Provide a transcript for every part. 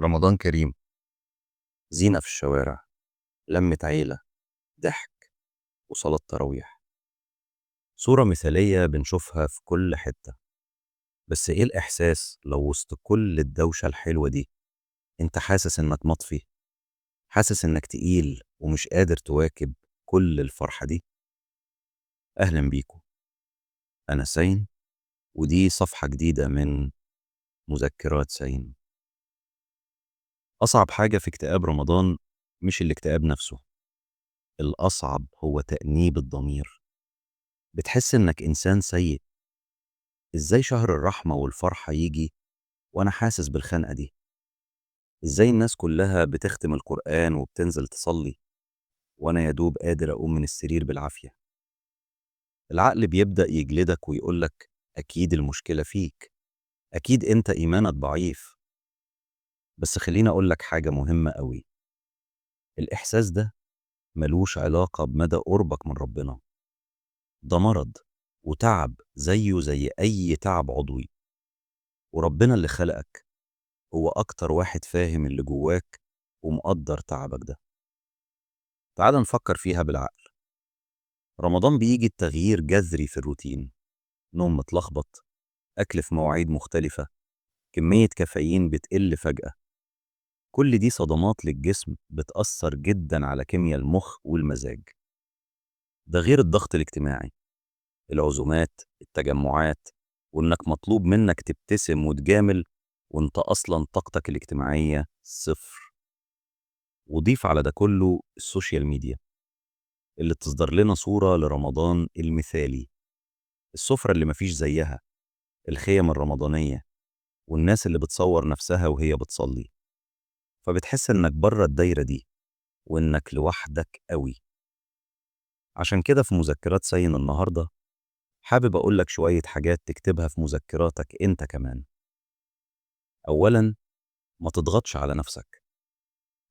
رمضان كريم. زينة في الشوارع، لمة عيلة، ضحك، وصلاة تراويح. صورة مثالية بنشوفها في كل حتة. بس ايه الإحساس لو وسط كل الدوشة الحلوة دي انت حاسس انك مطفي، حاسس انك تقيل ومش قادر تواكب كل الفرحة دي؟ أهلا بيكم. أنا سين، ودي صفحة جديدة من مذكرات سين. أصعب حاجة في اكتئاب رمضان مش الاكتئاب نفسه، الأصعب هو تأنيب الضمير. بتحس انك إنسان سيء. إزاي شهر الرحمة والفرحة يجي وأنا حاسس بالخنقة دي؟ إزاي الناس كلها بتختم القرآن وبتنزل تصلي وأنا يا دوب قادر أقوم من السرير بالعافية؟ العقل بيبدأ يجلدك ويقولك أكيد المشكلة فيك، أكيد أنت إيمانك ضعيف. بس خليني أقولك حاجة مهمة قوي، الإحساس ده ملوش علاقة بمدى قربك من ربنا. ده مرض وتعب زيه زي أي تعب عضوي، وربنا اللي خلقك هو أكتر واحد فاهم اللي جواك ومقدر تعبك ده. تعال نفكر فيها بالعقل. رمضان بيجي التغيير جذري في الروتين، نوم متلخبط، أكل في مواعيد مختلفة، كمية كافيين بتقل فجأة. كل دي صدمات للجسم بتأثر جدا على كيمياء المخ والمزاج. ده غير الضغط الاجتماعي، العزومات، التجمعات، وإنك مطلوب منك تبتسم وتجامل وإنت أصلا طاقتك الاجتماعية صفر. وضيف على ده كله السوشيال ميديا اللي تصدر لنا صورة لرمضان المثالي، السفرة اللي مفيش زيها، الخيم الرمضانية، والناس اللي بتصور نفسها وهي بتصلي. فبتحس انك بره الدايرة دي وانك لوحدك قوي. عشان كده في مذكرات سين النهاردة حابب اقولك شوية حاجات تكتبها في مذكراتك انت كمان. اولا، ما تضغطش على نفسك.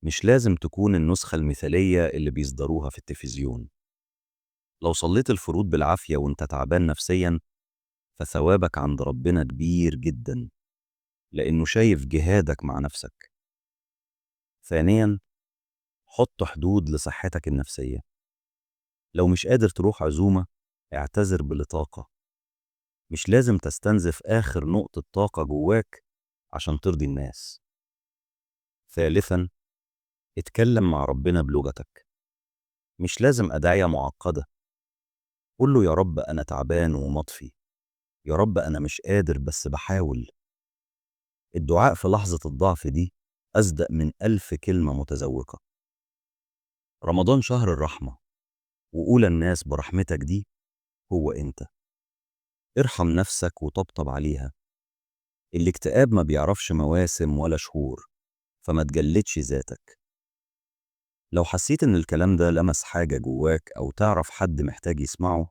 مش لازم تكون النسخة المثالية اللي بيصدروها في التلفزيون. لو صليت الفروض بالعافية وانت تعبان نفسيا فثوابك عند ربنا كبير جدا، لأنه شايف جهادك مع نفسك. ثانيا، حط حدود لصحتك النفسية. لو مش قادر تروح عزومة اعتذر بلطاقة، مش لازم تستنزف آخر نقطة طاقة جواك عشان ترضي الناس. ثالثا، اتكلم مع ربنا بلغتك، مش لازم أدعية معقدة. قول له يا رب أنا تعبان ومطفي، يا رب أنا مش قادر بس بحاول. الدعاء في لحظة الضعف دي أصدق من 1000 كلمة متزوقة. رمضان شهر الرحمة، وأولى الناس برحمتك دي هو أنت. ارحم نفسك وطبطب عليها. الاكتئاب ما بيعرفش مواسم ولا شهور، فما تجلدش ذاتك. لو حسيت إن الكلام ده لمس حاجة جواك أو تعرف حد محتاج يسمعه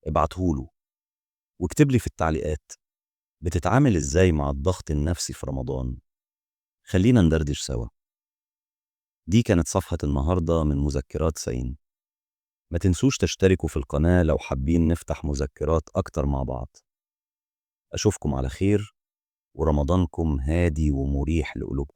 ابعتهوله، واكتب لي في التعليقات بتتعامل إزاي مع الضغط النفسي في رمضان. خلينا ندردش سوا. دي كانت صفحة النهاردة من مذكرات سين. ما تنسوش تشتركوا في القناة لو حابين نفتح مذكرات أكتر مع بعض. أشوفكم على خير، ورمضانكم هادي ومريح لقلوبكم.